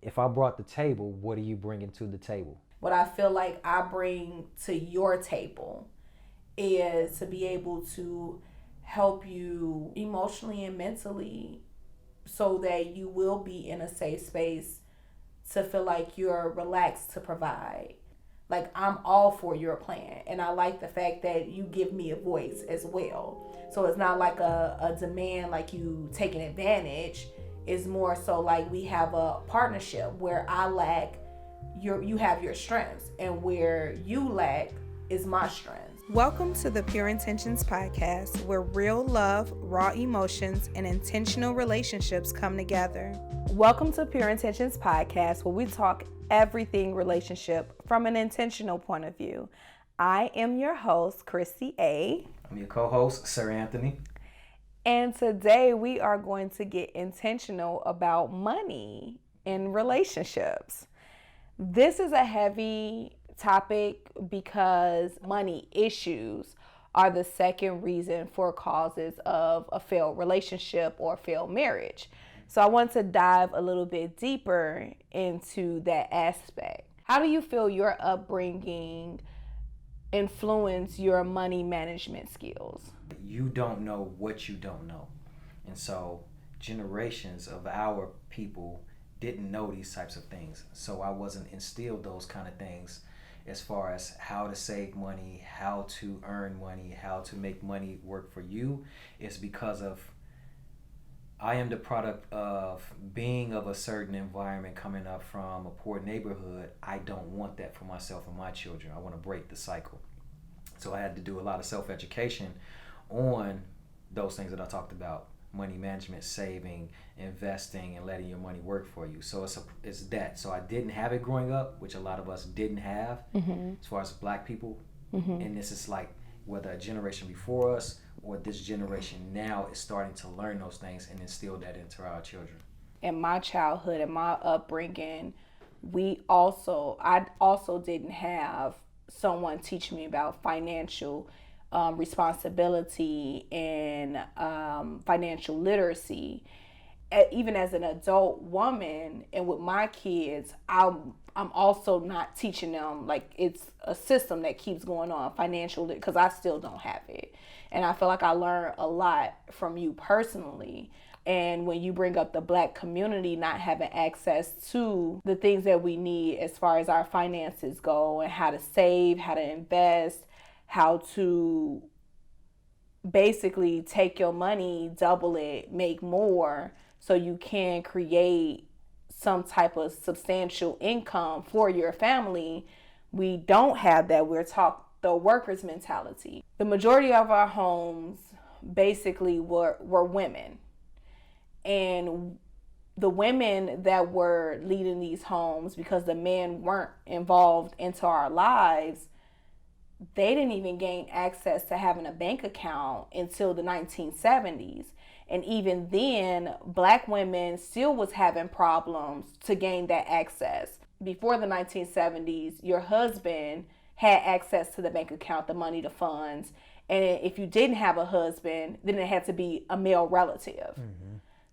if I brought the table, what are you bringing to the table? What I feel like I bring to your table is to be able to help you emotionally and mentally so that you will be in a safe space to feel like you're relaxed to provide. Like, I'm all for your plan, and I like the fact that you give me a voice as well. So it's not like a demand, like you taking advantage. It's more so like we have a partnership where I lack, you have your strengths, and where you lack is my strengths. Welcome to the Pure Intentions podcast, where real love, raw emotions, and intentional relationships come together. Welcome to Pure Intentions podcast, where we talk everything relationship from an intentional point of view. I am your host, Chrissy A. I'm your co-host, Sir Anthony. And today we are going to get intentional about money in relationships. This is a heavy topic because money issues are the second reason for causes of a failed relationship or failed marriage. So I want to dive a little bit deeper into that aspect. How do you feel your upbringing influenced your money management skills? You don't know what you don't know. And so generations of our people didn't know these types of things. So I wasn't instilled those kind of things as far as how to save money, how to earn money, how to make money work for you. It's because of I am the product of being of a certain environment, coming up from a poor neighborhood. I don't want that for myself and my children. I want to break the cycle. So I had to do a lot of self-education on those things that I talked about: money management, saving, investing, and letting your money work for you. So it's that. So I didn't have it growing up, which a lot of us didn't have, as far as black people. And this is like whether a generation before us or this generation now is starting to learn those things and instill that into our children. In my childhood and my upbringing, I also didn't have someone teach me about financial responsibility and financial literacy. Even as an adult woman and with my kids, I'm also not teaching them, like, it's a system that keeps going on financially, because I still don't have it. And I feel like I learned a lot from you personally. And when you bring up the black community not having access to the things that we need as far as our finances go, and how to save, how to invest, how to basically take your money, double it, make more, so you can create some type of substantial income for your family. We don't have that. We're taught the worker's mentality. The majority of our homes basically were women. And the women that were leading these homes, because the men weren't involved into our lives, they didn't even gain access to having a bank account until the 1970s. And even then, black women still was having problems to gain that access. Before the 1970s, your husband had access to the bank account, the money, the funds. And if you didn't have a husband, then it had to be a male relative.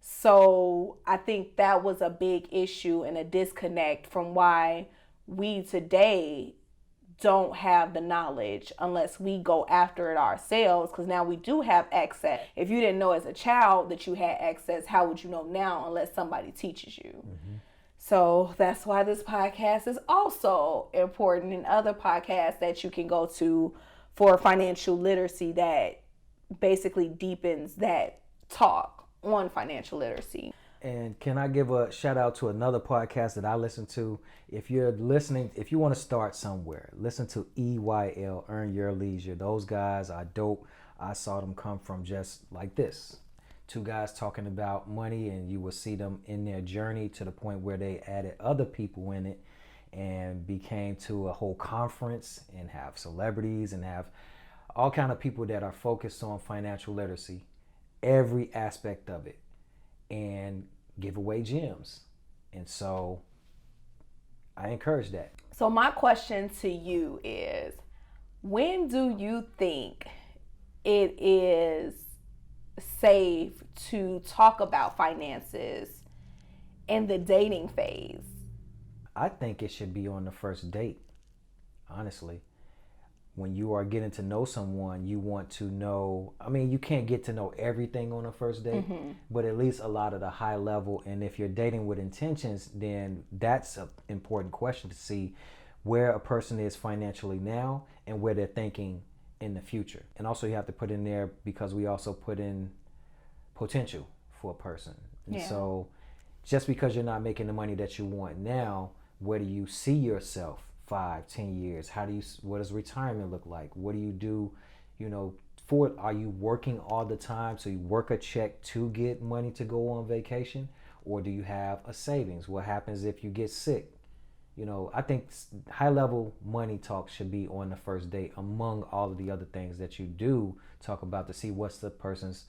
So I think that was a big issue and a disconnect from why we today don't have the knowledge unless we go after it ourselves, because now we do have access. If you didn't know as a child that you had access, how would you know now unless somebody teaches you? So that's why this podcast is also important, and other podcasts that you can go to for financial literacy that basically deepens that talk on financial literacy. And can I give a shout out to another podcast that I listen to? If you're listening, if you want to start somewhere, listen to EYL, Earn Your Leisure. Those guys are dope. I saw them come from just like this. Two guys talking about money, and you will see them in their journey to the point where they added other people in it and became to a whole conference and have celebrities and have all kind of people that are focused on financial literacy, every aspect of it, and give away gems. And so I encourage that. So my question to you is, when do you think it is safe to talk about finances in the dating phase? I think it should be on the first date, honestly. When you are getting to know someone, you want to know, I mean, you can't get to know everything on a first date, but at least a lot of the high level. And if you're dating with intentions, then that's an important question to see where a person is financially now and where they're thinking in the future. And also you have to put in there, because we also put in potential for a person. And so just because you're not making the money that you want now, where do you see yourself 5-10 years? What does retirement look like? What do you do, are you working all the time, so you work a check to get money to go on vacation? Or do you have a savings? What happens if you get sick? I think high level money talk should be on the first date, among all of the other things that you do talk about, to see what's the person's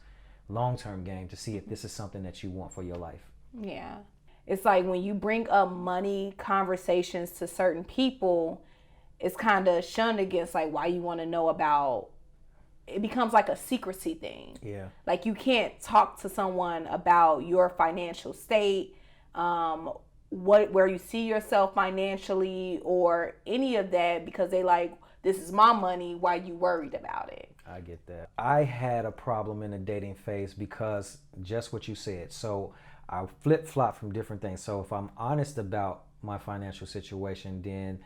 long-term game, to see if this is something that you want for your life. Yeah. It's like when you bring up money conversations to certain people, it's kind of shunned against, like, why you want to know about, it becomes like a secrecy thing. Yeah. Like, you can't talk to someone about your financial state, where you see yourself financially, or any of that, because they like, this is my money, why you worried about it? I get that. I had a problem in the dating phase because just what you said. So I flip-flop from different things. So if I'm honest about my financial situation, then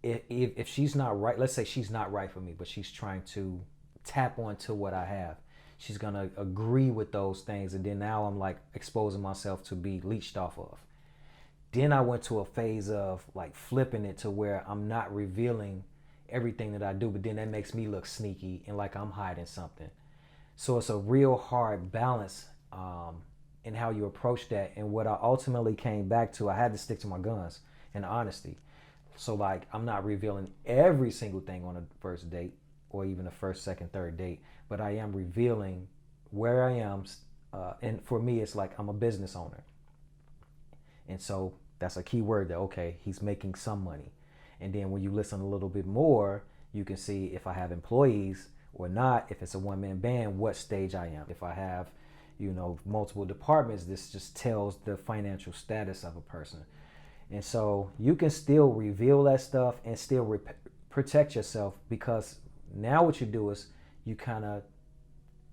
if she's not right, let's say she's not right for me, but she's trying to tap onto what I have, she's going to agree with those things. And then now I'm like exposing myself to be leached off of. Then I went to a phase of like flipping it to where I'm not revealing everything that I do, but then that makes me look sneaky and like I'm hiding something. So it's a real hard balance in how you approach that. And what I ultimately came back to, I had to stick to my guns and honesty. So like, I'm not revealing every single thing on a first date or even a first, second, third date, but I am revealing where I am. And for me, it's like I'm a business owner. And so that's a key word, that, okay, he's making some money. And then when you listen a little bit more, you can see if I have employees or not, if it's a one-man band, what stage I am. If I have, multiple departments, this just tells the financial status of a person. And so you can still reveal that stuff and still protect yourself, because now what you do is you kind of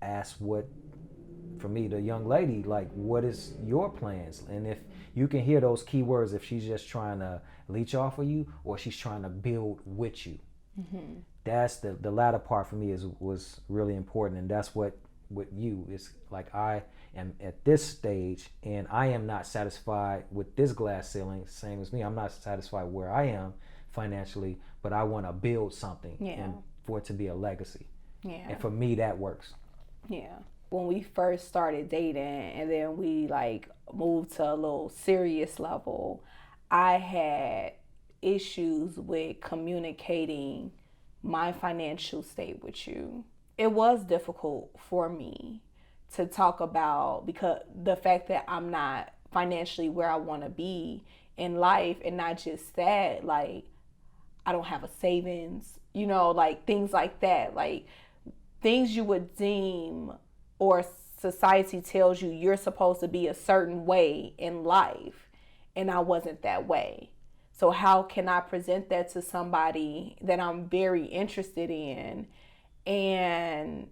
ask for me, the young lady, like, what is your plans? And if you can hear those key words, if she's just trying to leech off of you or she's trying to build with you. Mm-hmm. That's the latter part for me was really important. And that's what with you is like, I am at this stage and I am not satisfied with this glass ceiling. Same as me, I'm not satisfied where I am financially, but I want to build something and for it to be a legacy. Yeah. And for me, that works. Yeah. When we first started dating and then we like moved to a little serious level, I had issues with communicating my financial state with you. It was difficult for me to talk about, because the fact that I'm not financially where I want to be in life, and not just that, like, I don't have a savings, like things like that, like things you would deem, or society tells you you're supposed to be a certain way in life, and I wasn't that way. So how can I present that to somebody that I'm very interested in and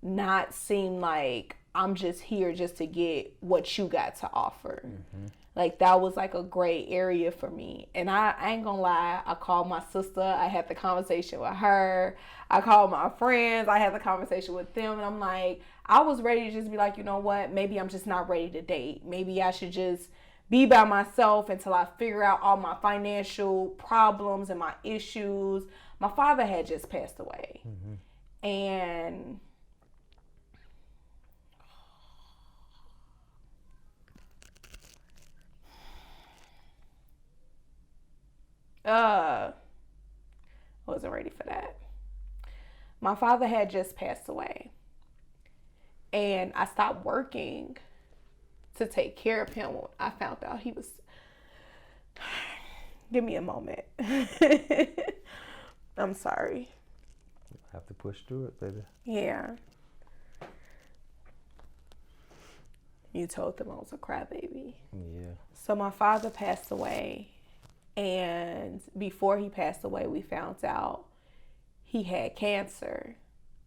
not seem like I'm just here just to get what you got to offer? Mm-hmm. Like, that was like a gray area for me. And I ain't gonna lie, I called my sister, I had the conversation with her, I called my friends, I had the conversation with them, and I'm like, I was ready to just be like, you know what, maybe I'm just not ready to date. Maybe I should just be by myself until I figure out all my financial problems and my issues. My father had just passed away. Mm-hmm. And wasn't ready for that. My father had just passed away. And I stopped working to take care of him when I found out he was... Give me a moment. I'm sorry. You have to push through it, baby. Yeah. You told them I was a crybaby. Yeah. So my father passed away, and before he passed away, we found out he had cancer,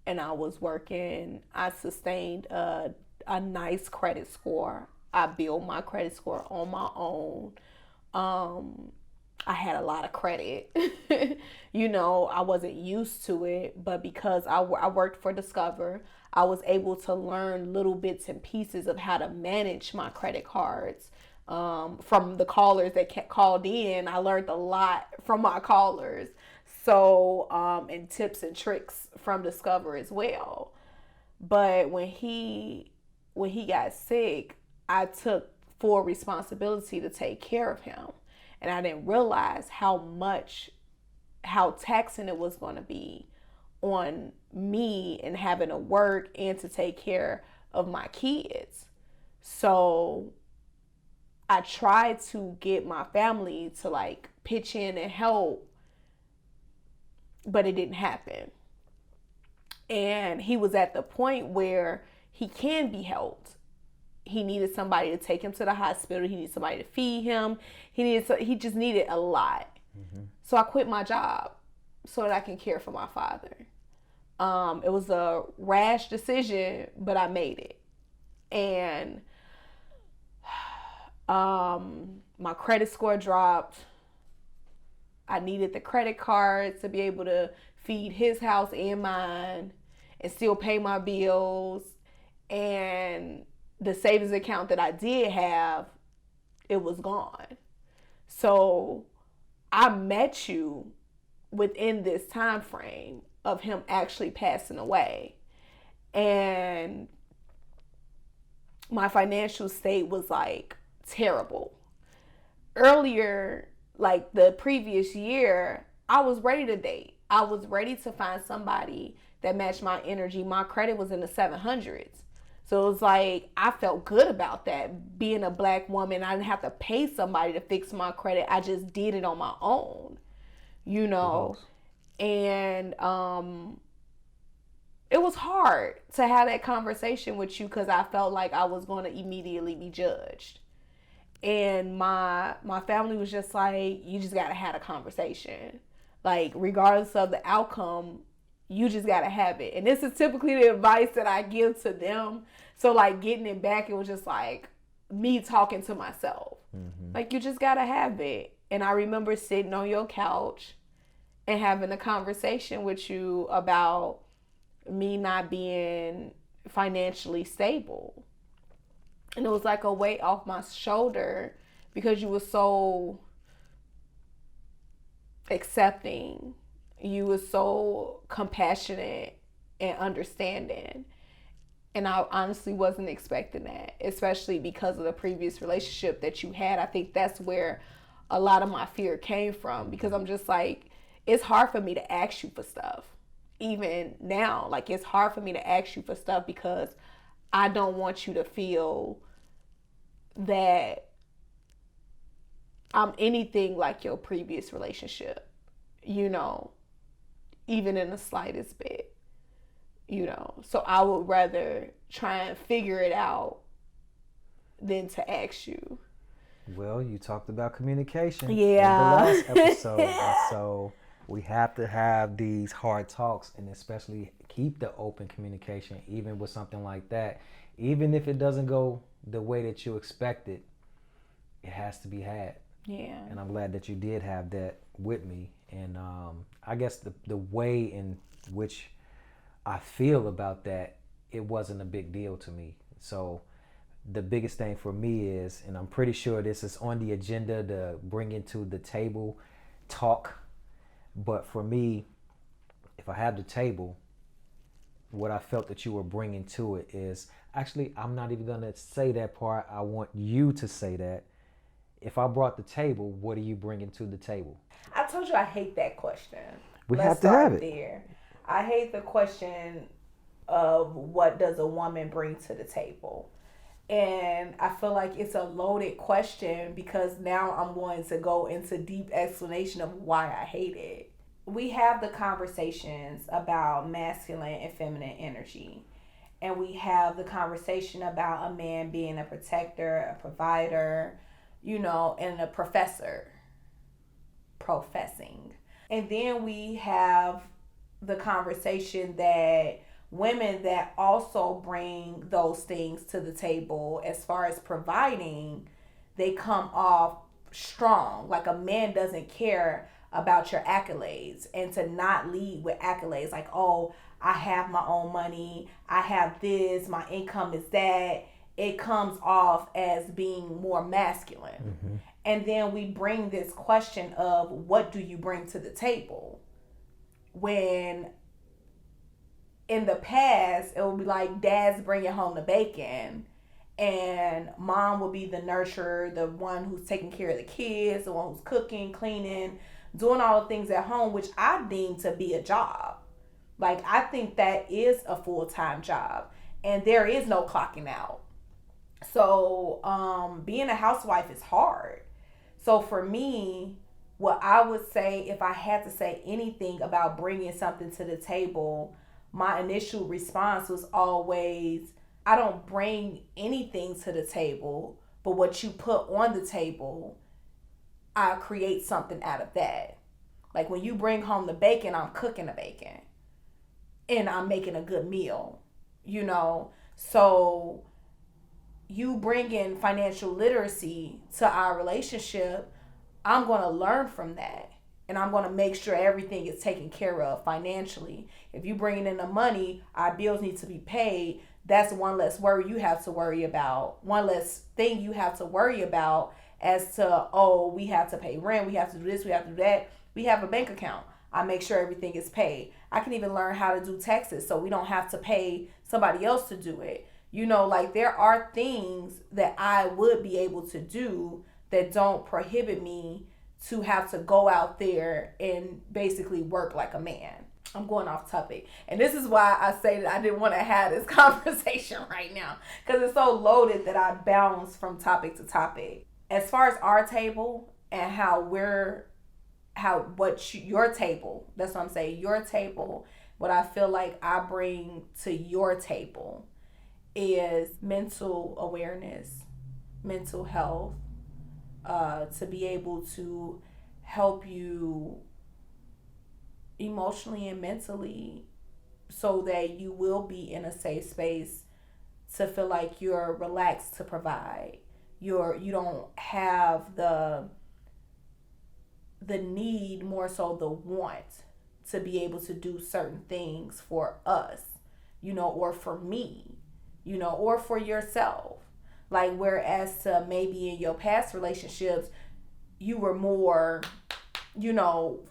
and I was working. I sustained a nice credit score. I built my credit score on my own. I had a lot of credit. I wasn't used to it, but because I worked for Discover, I was able to learn little bits and pieces of how to manage my credit cards. From the callers that called in, I learned a lot from my callers. So, and tips and tricks from Discover as well. But when he got sick, I took full responsibility to take care of him. And I didn't realize how taxing it was going to be on me and having to work and to take care of my kids. So I tried to get my family to like pitch in and help, but it didn't happen. And he was at the point where he can be helped. He needed somebody to take him to the hospital. He needed somebody to feed him. He just needed a lot. Mm-hmm. So I quit my job so that I can care for my father. It was a rash decision, but I made it. And my credit score dropped. I needed the credit cards to be able to feed his house and mine and still pay my bills. And the savings account that I did have, it was gone. So I met you within this time frame of him actually passing away. And my financial state was like terrible. Earlier, like the previous year, I was ready to date. I was ready to find somebody that matched my energy. My credit was in the 700s. So it was like, I felt good about that. Being a Black woman, I didn't have to pay somebody to fix my credit. I just did it on my own, And it was hard to have that conversation with you because I felt like I was going to immediately be judged. And my family was just like, you just got to have a conversation. Like, regardless of the outcome, you just got to have it. And this is typically the advice that I give to them. So, like, getting it back, it was just like me talking to myself. Mm-hmm. Like, you just got to have it. And I remember sitting on your couch and having a conversation with you about me not being financially stable. And it was like a weight off my shoulder because you were so accepting. You were so compassionate and understanding. And I honestly wasn't expecting that, especially because of the previous relationship that you had. I think that's where a lot of my fear came from, because I'm just like, it's hard for me to ask you for stuff. Even now, like, it's hard for me to ask you for stuff because I don't want you to feel that I'm anything like your previous relationship, even in the slightest bit, So I would rather try and figure it out than to ask you. Well, you talked about communication in the last episode, and so we have to have these hard talks, and especially keep the open communication, even with something like that. Even if it doesn't go the way that you expected, it has to be had. Yeah. And I'm glad that you did have that with me. And I guess the way in which I feel about that, it wasn't a big deal to me. So the biggest thing for me is, and I'm pretty sure this is on the agenda to bring into the table talk, but for me, if I have the table, what I felt that you were bringing to it is, actually, I'm not even going to say that part. I want you to say that. If I brought the table, what are you bringing to the table? I told you I hate that question. Let's have to have it. There. I hate the question of what does a woman bring to the table. And I feel like it's a loaded question because now I'm going to go into deep explanation of why I hate it. We have the conversations about masculine and feminine energy. and we have the conversation about a man being a protector, a provider, and a professing. And then we have the conversation that women that also bring those things to the table as far as providing, they come off strong. Like a man doesn't care about your accolades, and to not lead with accolades like, oh, I have my own money, I have this, my income is that. It comes off as being more masculine. Mm-hmm. And then we bring this question of, what do you bring to the table? When in the past, it would be like dad's bringing home the bacon, and mom will be the nurturer, the one who's taking care of the kids, the one who's cooking, cleaning, doing all the things at home, which I deem to be a job. Like, I think that is a full-time job, and there is no clocking out. So being a housewife is hard. So for me, what I would say, if I had to say anything about bringing something to the table, my initial response was always, I don't bring anything to the table, but what you put on the table, I create something out of that. Like when you bring home the bacon, I'm cooking the bacon and I'm making a good meal, So you bring in financial literacy to our relationship, I'm going to learn from that. And I'm going to make sure everything is taken care of financially. If you bring in the money, our bills need to be paid. That's one less worry you have to worry about. One less thing you have to worry about as to, oh, we have to pay rent, we have to do this, we have to do that. We have a bank account. I make sure everything is paid. I can even learn how to do taxes so we don't have to pay somebody else to do it. Like there are things that I would be able to do that don't prohibit me to have to go out there and basically work like a man. I'm going off topic. And this is why I say that I didn't want to have this conversation right now, because it's so loaded that I bounce from topic to topic. As far as our table and your table, that's what I'm saying, your table, what I feel like I bring to your table is mental awareness, mental health, to be able to help you emotionally and mentally so that you will be in a safe space to feel like you're relaxed to provide. You don't have the need, more so the want to be able to do certain things for us, or for me, or for yourself. Like, whereas to maybe in your past relationships, you were more,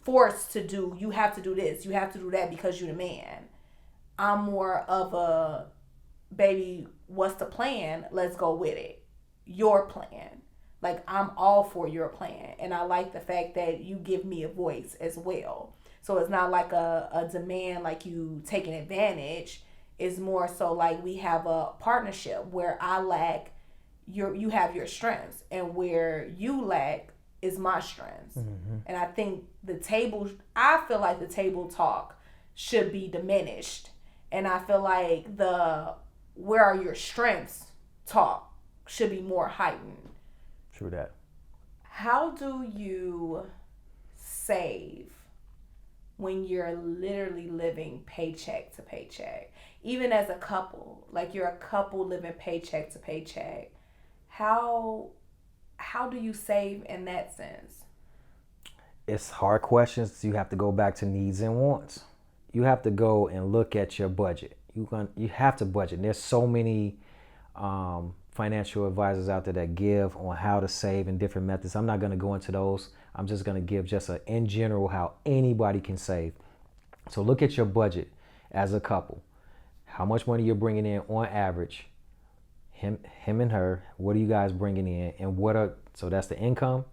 forced to do, you have to do this, you have to do that because you're the man. I'm more of a, baby, what's the plan? Let's go with it. Your plan. Like, I'm all for your plan. And I like the fact that you give me a voice as well. So it's not like a demand, like you taking advantage. It's more so like we have a partnership where I lack, you have your strengths, and where you lack is my strengths. Mm-hmm. And I think I feel like the table talk should be diminished. And I feel like where are your strengths talk should be more heightened. True that. How do you save when you're literally living paycheck to paycheck? Even as a couple, like you're a couple living paycheck to paycheck. How do you save in that sense? It's hard questions. You have to go back to needs and wants. You have to go and look at your budget. You have to budget. There's so many financial advisors out there that give on how to save and different methods. I'm not going to go into those. I'm just going to give just in general how anybody can save. So look at your budget as a couple. How much money you're bringing in on average. Him and her, what are you guys bringing in, and so that's the income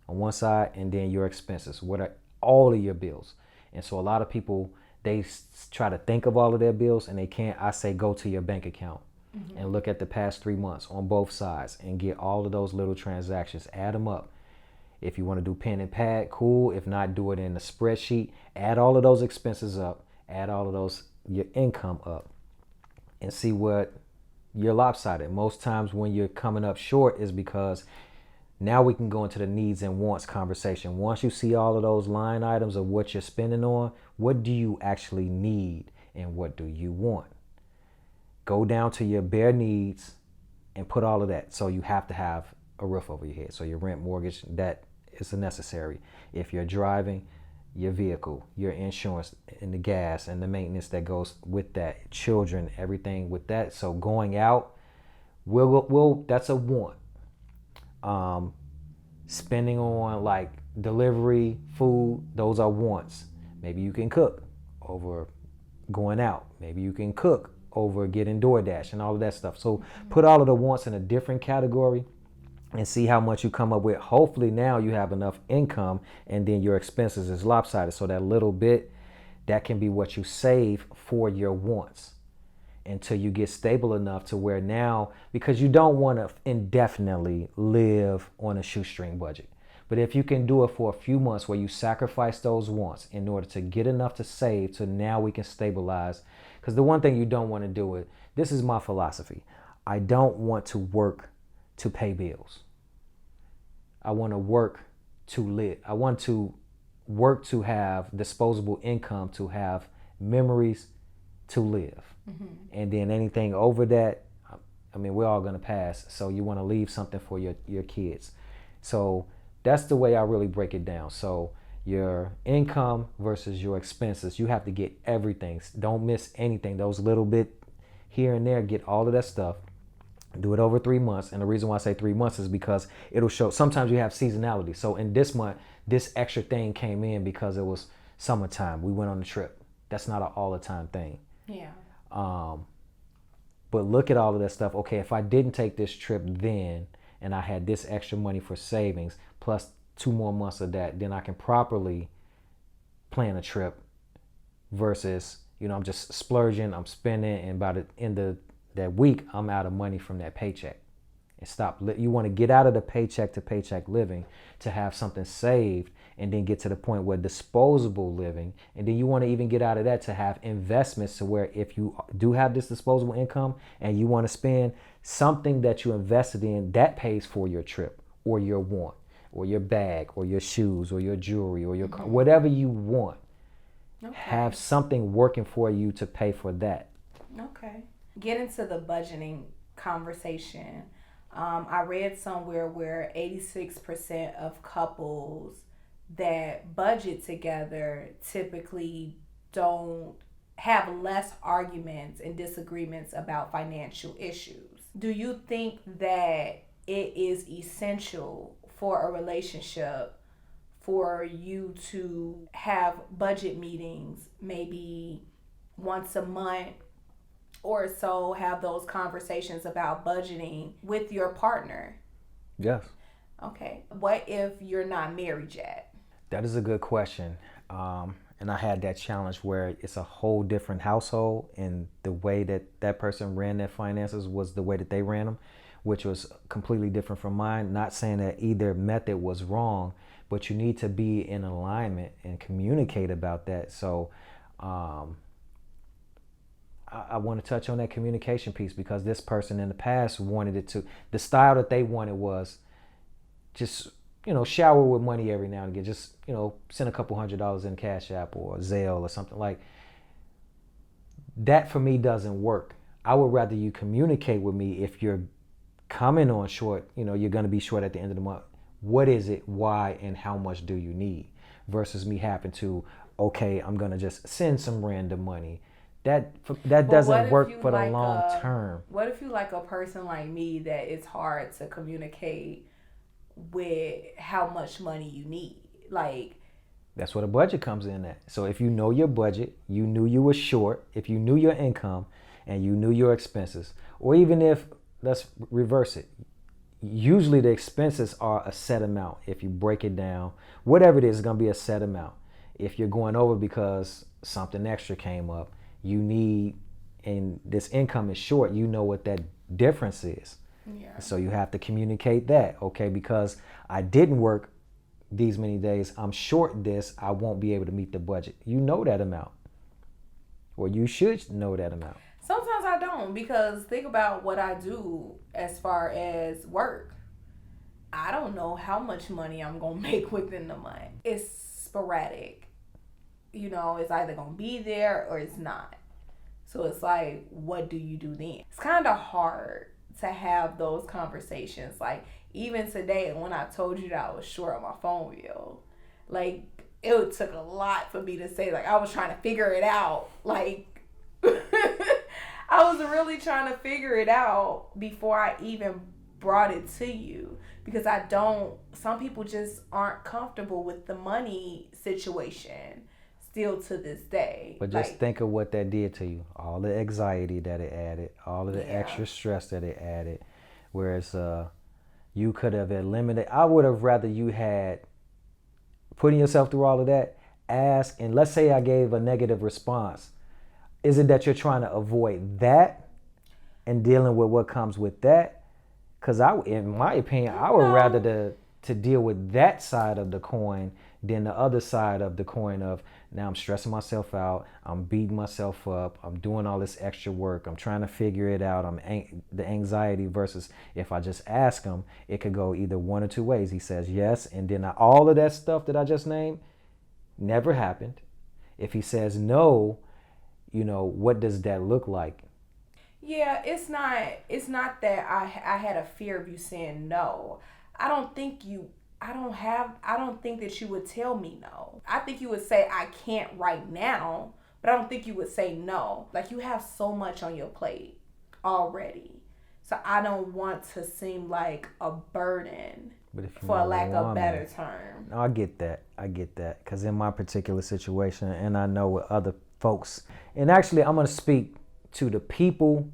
on one side, and then your expenses. What are all of your bills? And so a lot of people, they try to think of all of their bills and they can't. I say go to your bank account. Mm-hmm. And look at the past 3 months on both sides and get all of those little transactions, add them up. If you want to do pen and pad, cool. If not, do it in a spreadsheet. Add all of those expenses up, add all of those, your income up. and see what you're lopsided. Most times when you're coming up short is because now we can go into the needs and wants conversation. Once you see all of those line items of what you're spending on, what do you actually need and what do you want? Go down to your bare needs and put all of that. So you have to have a roof over your head. So your rent, mortgage, that is necessary. If you're driving, your vehicle, your insurance, and the gas and the maintenance that goes with that, children, everything with that. So going out, will that's a want. Spending on like delivery, food, those are wants. Maybe you can cook over going out. Maybe you can cook over getting DoorDash and all of that stuff. So put all of the wants in a different category and see how much you come up with. Hopefully now you have enough income and then your expenses is lopsided. So that little bit, that can be what you save for your wants until you get stable enough to where now, because you don't want to indefinitely live on a shoestring budget. But if you can do it for a few months where you sacrifice those wants in order to get enough to save to now we can stabilize. Because the one thing you don't want to do is, this is my philosophy. I don't want to work to pay bills. I want to work to live. I want to work to have disposable income, to have memories to live. And then anything over that, I mean, we're all going to pass. So you want to leave something for your kids. So that's the way I really break it down. So your income versus your expenses, you have to get everything. Don't miss anything. Those little bit here and there, get all of that stuff. Do it over 3 months. And the reason why I say 3 months is because it'll show. Sometimes you have seasonality. So in this month, this extra thing came in because it was summertime. We went on a trip. That's not an all the time thing. Yeah. But look at all of that stuff. Okay, if I didn't take this trip then, and I had this extra money for savings, plus 2 more months of that, then I can properly plan a trip versus, I'm just splurging, I'm spending, and by the end of that week, I'm out of money from that paycheck. And stop. You want to get out of the paycheck to paycheck living to have something saved and then get to the point where disposable living. And then you want to even get out of that to have investments to where if you do have this disposable income and you want to spend something that you invested in, that pays for your trip or your want or your bag or your shoes or your jewelry or your car, whatever you want. Okay. Have something working for you to pay for that. Okay. Get into the budgeting conversation. I read somewhere where 86% of couples that budget together typically don't have less arguments and disagreements about financial issues. Do you think that it is essential for a relationship for you to have budget meetings maybe once a month or so, have those conversations about budgeting with your partner? Yes. Okay. What if you're not married yet? That is a good question. And I had that challenge where it's a whole different household, and the way that person ran their finances was the way that they ran them, which was completely different from mine. Not saying that either method was wrong, but you need to be in alignment and communicate about that. So I want to touch on that communication piece, because this person in the past wanted it to, the style that they wanted was just, shower with money every now and again. Just, send a couple $100 in Cash App or Zelle or something like that. For me, doesn't work. I would rather you communicate with me if you're coming on short, you're going to be short at the end of the month. What is it? Why? And how much do you need? Versus me having to, okay, I'm going to just send some random money. That doesn't work for the long term. What if you like a person like me that it's hard to communicate with how much money you need? Like, that's where the budget comes in at. So if you know your budget, you knew you were short, if you knew your income and you knew your expenses, or even if, let's reverse it. Usually the expenses are a set amount. If you break it down, whatever it is, it's going to be a set amount. If you're going over because something extra came up, you need, and this income is short, you know what that difference is. Yeah. So you have to communicate that, okay, because I didn't work these many days, I'm short this, I won't be able to meet the budget. You know that amount, or you should know that amount. Sometimes I don't. don't, because think about what I do as far as work. I don't know how much money I'm going to make within the month. It's sporadic. You know, it's either going to be there or it's not. So it's like, what do you do then? It's kind of hard to have those conversations. Like, even today, when I told you that I was short on my phone bill, like, it took a lot for me to say, like, I was trying to figure it out. Like, I was really trying to figure it out before I even brought it to you. Because some people just aren't comfortable with the money situation still to this day. But just think of what that did to you. All the anxiety that it added, all of the extra stress that it added. Whereas you could have eliminated, I would have rather you had putting yourself through all of that, ask, and let's say I gave a negative response. Is it that you're trying to avoid that and dealing with what comes with that? Because in my opinion, I would rather to deal with that side of the coin than the other side of the coin of, now I'm stressing myself out, I'm beating myself up, I'm doing all this extra work, I'm trying to figure it out, the anxiety versus if I just ask him, it could go either one or two ways. He says yes, and then all of that stuff that I just named never happened. If he says no, what does that look like? Yeah, it's not that I had a fear of you saying no. I don't think that you would tell me no. I think you would say I can't right now, but I don't think you would say no. Like, you have so much on your plate already. So I don't want to seem like a burden, for a lack of a better term. No, I get that. Because in my particular situation, and I know with other folks, and actually I'm going to speak to the people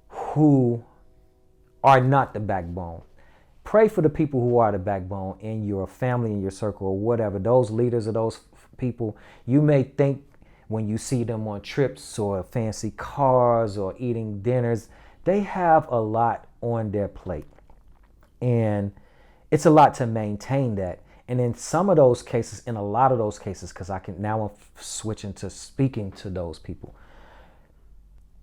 who are not the backbone. Pray for the people who are the backbone in your family, in your circle, or whatever. Those leaders or those people, you may think when you see them on trips or fancy cars or eating dinners, they have a lot on their plate. And it's a lot to maintain that. And in some of those cases, in a lot of those cases, because I'm switching to speaking to those people.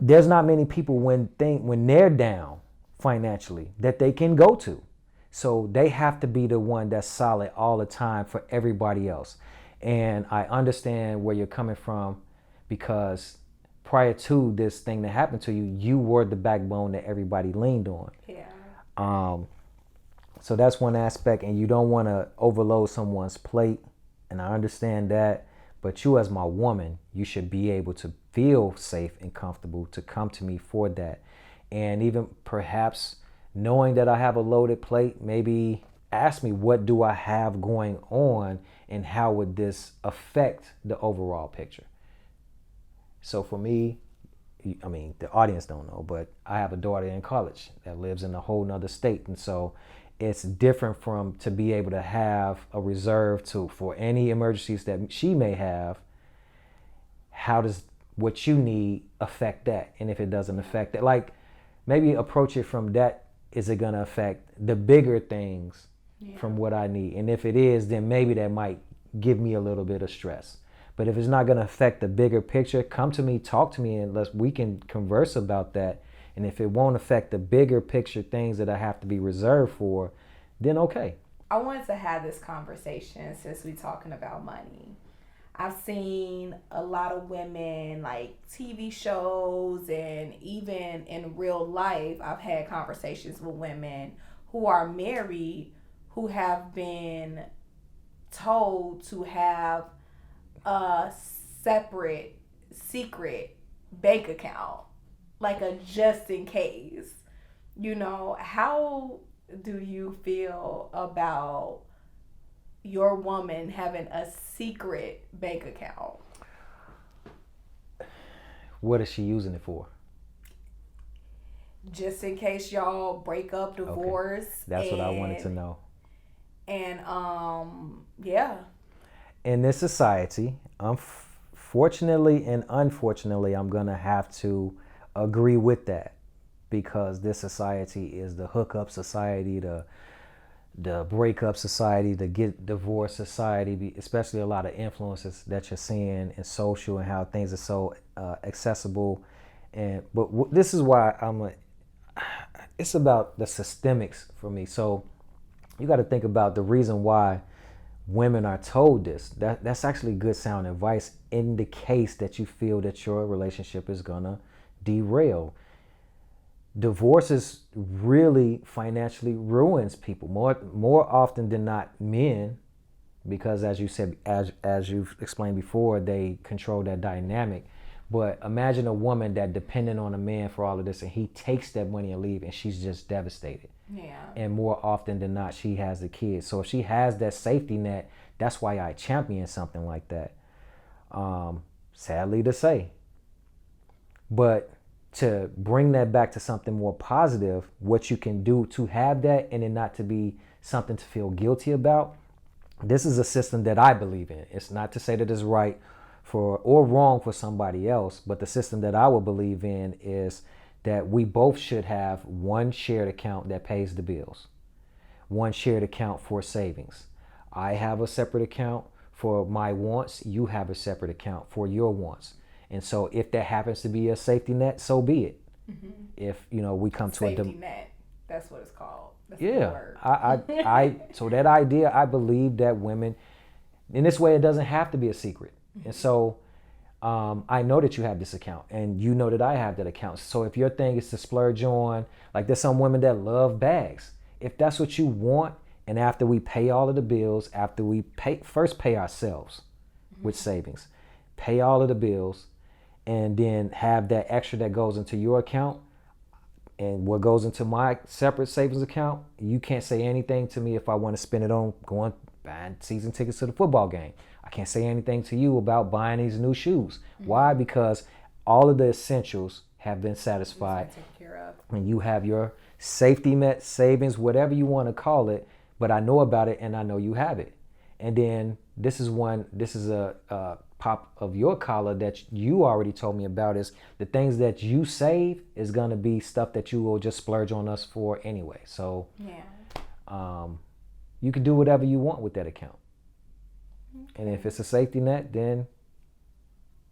There's not many people when they're down financially that they can go to. So they have to be the one that's solid all the time for everybody else. And I understand where you're coming from, because prior to this thing that happened to you, you were the backbone that everybody leaned on. Yeah. So that's one aspect, and you don't want to overload someone's plate. And I understand that. But you as my woman, you should be able to feel safe and comfortable to come to me for that. And even perhaps knowing that I have a loaded plate, maybe ask me, what do I have going on and how would this affect the overall picture? So for me, I mean, the audience don't know, but I have a daughter in college that lives in a whole nother state. And so it's different from to be able to have a reserve for any emergencies that she may have. How does what you need affect that? And if it doesn't affect that, like, maybe approach it from that. Is it going to affect the bigger things from what I need? And if it is, then maybe that might give me a little bit of stress. But if it's not going to affect the bigger picture, come to me, talk to me, and we can converse about that. And if it won't affect the bigger picture things that I have to be reserved for, then okay. I wanted to have this conversation since we're talking about money. I've seen a lot of women, like TV shows, and even in real life, I've had conversations with women who are married who have been told to have a separate, secret bank account, like a just in case. How do you feel about your woman having a secret bank account? What is she using it for? Just in case y'all break up, divorce. Okay. That's what I wanted to know. And yeah. In this society, fortunately and unfortunately, I'm gonna have to agree with that, because this society is the hookup society, the breakup society, the get divorced society, especially a lot of influences that you're seeing in social and how things are so accessible But this is why it's about the systemics for me. So you got to think about the reason why women are told this. That's actually good sound advice in the case that you feel that your relationship is gonna derail. Divorces really financially ruins people more often than not men, because as you said, as you've explained before, they control that dynamic. But imagine a woman that dependent on a man for all of this, and he takes that money and leave, and she's just devastated. Yeah. And more often than not, she has a kid. So if she has that safety net, that's why I champion something like that. Sadly to say. But to bring that back to something more positive, what you can do to have that and it not to be something to feel guilty about, this is a system that I believe in. It's not to say that it's right for or wrong for somebody else, but the system that I would believe in is that we both should have one shared account that pays the bills, one shared account for savings. I have a separate account for my wants. You have a separate account for your wants. And so if that happens to be a safety net, so be it. Mm-hmm. If, we come to safety net, that's what it's called. That's yeah. the word. I so that idea, I believe that women, in this way, it doesn't have to be a secret. Mm-hmm. And so I know that you have this account and you know that I have that account. So if your thing is to splurge on, like there's some women that love bags. If that's what you want, and after we pay all of the bills, after we first pay ourselves with savings, pay all of the bills, and then have that extra that goes into your account and what goes into my separate savings account, you can't say anything to me if I want to spend it on buying season tickets to the football game. I can't say anything to you about buying these new shoes. Mm-hmm. Why? Because all of the essentials have been satisfied. And you have your safety net, savings, whatever you want to call it, but I know about it and I know you have it. And then this is a pop of your collar that you already told me about, is the things that you save is going to be stuff that you will just splurge on us for anyway. So you can do whatever you want with that account. Okay. And if it's a safety net, then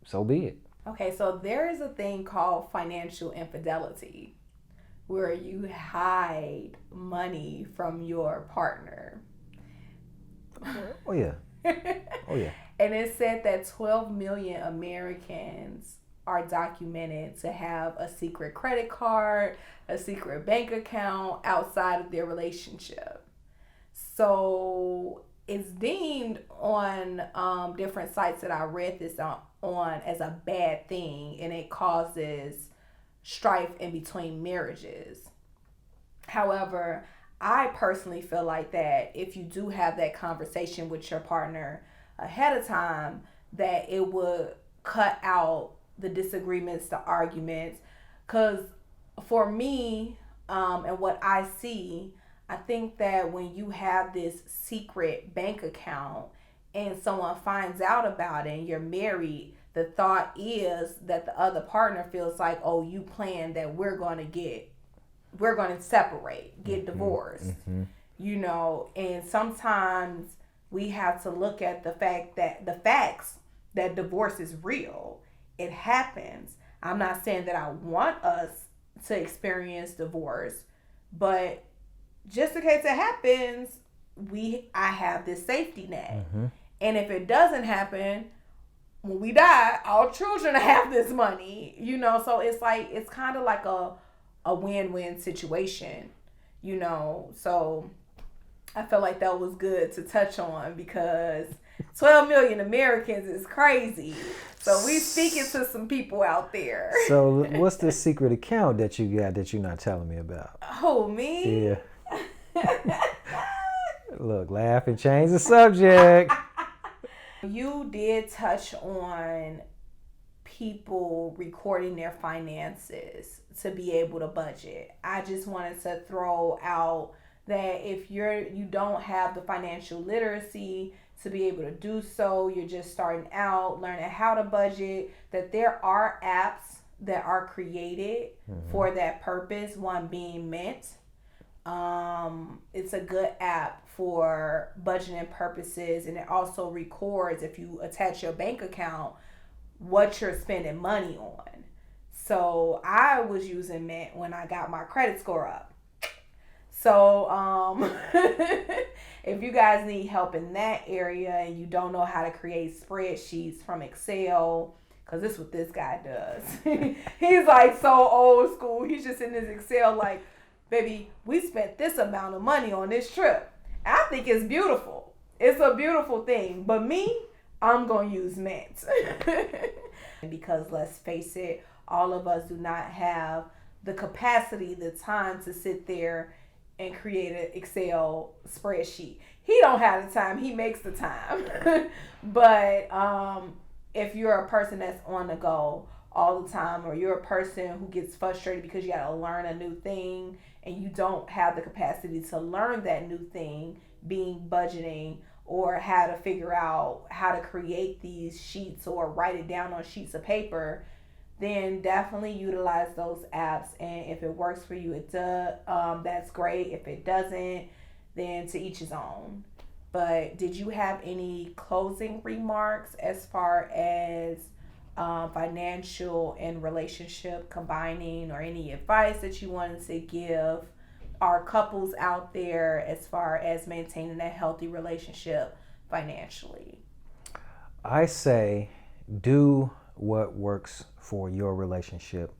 so be it. Okay, so there is a thing called financial infidelity, where you hide money from your partner. Oh yeah. Oh yeah. And it said that 12 million Americans are documented to have a secret credit card, a secret bank account outside of their relationship. So it's deemed on different sites that I read this on as a bad thing, and it causes strife in between marriages. However, I personally feel like that if you do have that conversation with your partner ahead of time, that it would cut out the disagreements, the arguments. Because for me, and what I see, I think that when you have this secret bank account and someone finds out about it and you're married, the thought is that the other partner feels like, oh, you planned that we're going to separate, get divorced, and sometimes we have to look at the facts that divorce is real. It happens. I'm not saying that I want us to experience divorce, but just in case it happens, I have this safety net. Mm-hmm. And if it doesn't happen, when we die, our children have this money, so it's kind of like a win-win situation, so I felt like that was good to touch on, because 12 million Americans is crazy. So we speaking to some people out there. So what's the secret account that you got that you're not telling me about? Oh, me? Yeah. Look, laugh and change the subject. You did touch on people recording their finances to be able to budget. I just wanted to throw out that if you don't have the financial literacy to be able to do so, you're just starting out learning how to budget, that there are apps that are created for that purpose, one being Mint. It's a good app for budgeting purposes, and it also records, if you attach your bank account, what you're spending money on. So I was using Mint when I got my credit score up. So if you guys need help in that area and you don't know how to create spreadsheets from Excel, because this is what this guy does. He's like so old school. He's just in his Excel like, baby, we spent this amount of money on this trip. I think it's beautiful. It's a beautiful thing. But me, I'm going to use Mint. Because let's face it, all of us do not have the capacity, the time to sit there and create an Excel spreadsheet. He don't have the time. He makes the time. But if you're a person that's on the go all the time, or you're a person who gets frustrated because you got to learn a new thing and you don't have the capacity to learn that new thing, being budgeting, or how to figure out how to create these sheets or write it down on sheets of paper, then definitely utilize those apps. And if it works for you, it does. That's great. If it doesn't, then to each his own. But did you have any closing remarks as far as financial and relationship combining, or any advice that you wanted to give our couples out there as far as maintaining a healthy relationship financially? I say do what works for your relationship.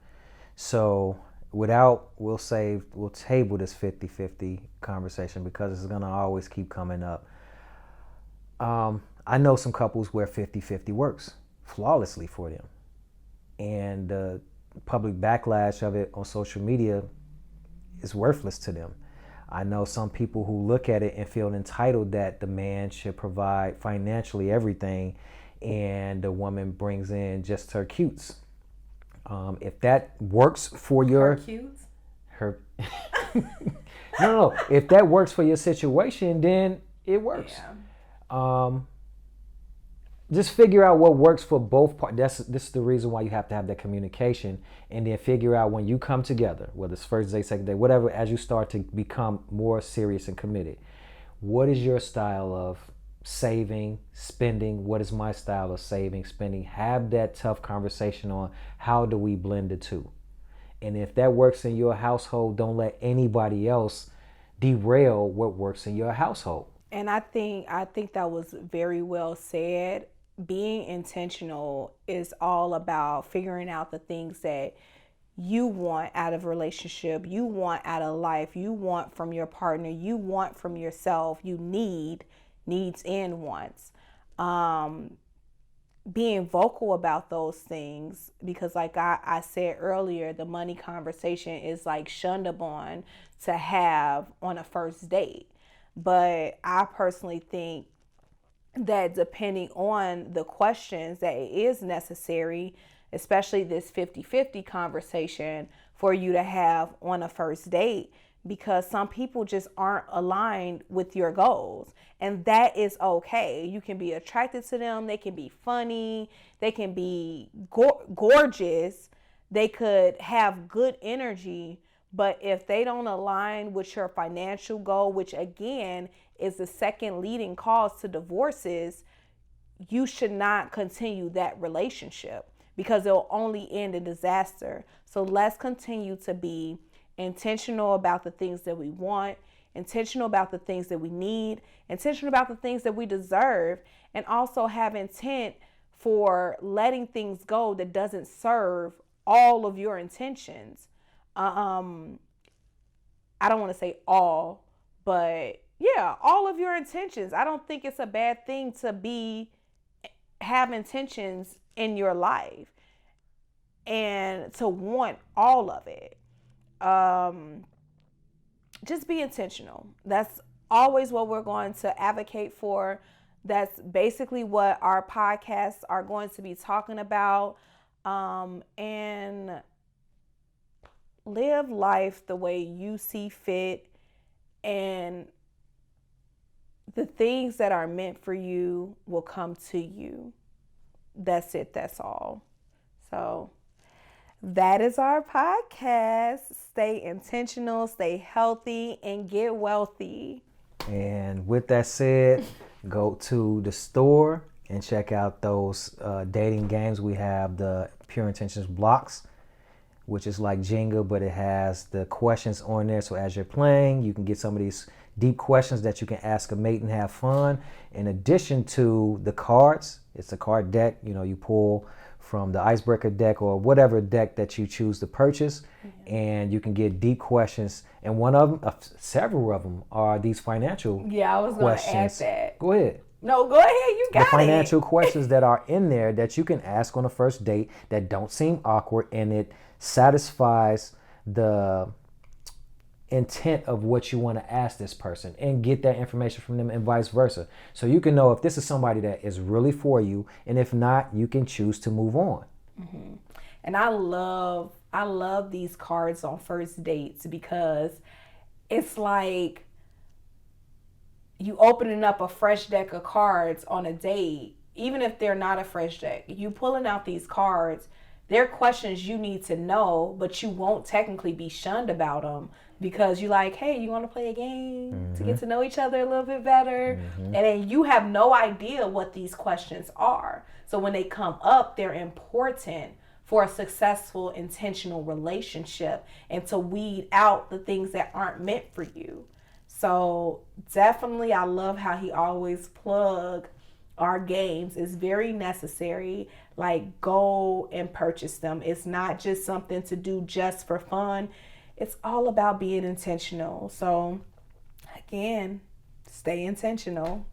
So we'll table this 50-50 conversation because it's going to always keep coming up. I know some couples where 50-50 works flawlessly for them. And the public backlash of it on social media is worthless to them. I know some people who look at it and feel entitled that the man should provide financially everything and the woman brings in just her cutes. If that works for your... Her cutes? Her... No. If that works for your situation, then it works. Yeah. Just figure out what works for both parties. This is the reason why you have to have that communication, and then figure out when you come together, whether it's first day, second day, whatever, as you start to become more serious and committed. What is your style of saving, spending? What is my style of saving, spending? Have that tough conversation on how do we blend the two. And if that works in your household, don't let anybody else derail what works in your household. And I think that was very well said. Being intentional is all about figuring out the things that you want out of a relationship, you want out of life, you want from your partner, you want from yourself, you needs and wants. Being vocal about those things, because like I said earlier, the money conversation is like shunned upon to have on a first date. But I personally think that depending on the questions, that it is necessary, especially this 50-50 conversation, for you to have on a first date, because some people just aren't aligned with your goals, and that is okay. You can be attracted to them, they can be funny, they can be gorgeous, they could have good energy, but if they don't align with your financial goal, which again is the second leading cause to divorces, you should not continue that relationship, because it'll only end in disaster. So let's continue to be intentional about the things that we want, intentional about the things that we need, intentional about the things that we deserve, and also have intent for letting things go that doesn't serve all of your intentions. I don't want to say all, but yeah, all of your intentions. I don't think it's a bad thing to have intentions in your life and to want all of it. Just be intentional. That's always what we're going to advocate for. That's basically what our podcasts are going to be talking about. And live life the way you see fit, and the things that are meant for you will come to you. That's it. That's all. So that is our podcast. Stay intentional, stay healthy, and get wealthy. And with that said, go to the store and check out those dating games. We have the Pure Intentions blocks. which is like Jenga, but it has the questions on there. So as you're playing, you can get some of these deep questions that you can ask a mate and have fun. In addition to the cards, it's a card deck. You pull from the Icebreaker deck or whatever deck that you choose to purchase, and you can get deep questions. And one of them, several of them, are these financial Yeah, I was going to ask that. Go ahead. No, go ahead. You got the financial questions that are in there that you can ask on a first date that don't seem awkward, and it satisfies the intent of what you want to ask this person and get that information from them, and vice versa. So you can know if this is somebody that is really for you, and if not, you can choose to move on. Mm-hmm. And I love these cards on first dates because it's like you opening up a fresh deck of cards on a date. Even if they're not a fresh deck, you pulling out these cards, they're questions you need to know, but you won't technically be shunned about them because you're like, hey, you want to play a game to get to know each other a little bit better? And then you have no idea what these questions are. So when they come up, they're important for a successful, intentional relationship and to weed out the things that aren't meant for you. So definitely, I love how he always plug our games. It's very necessary. Like, go and purchase them. It's not just something to do just for fun. It's all about being intentional. So again, stay intentional.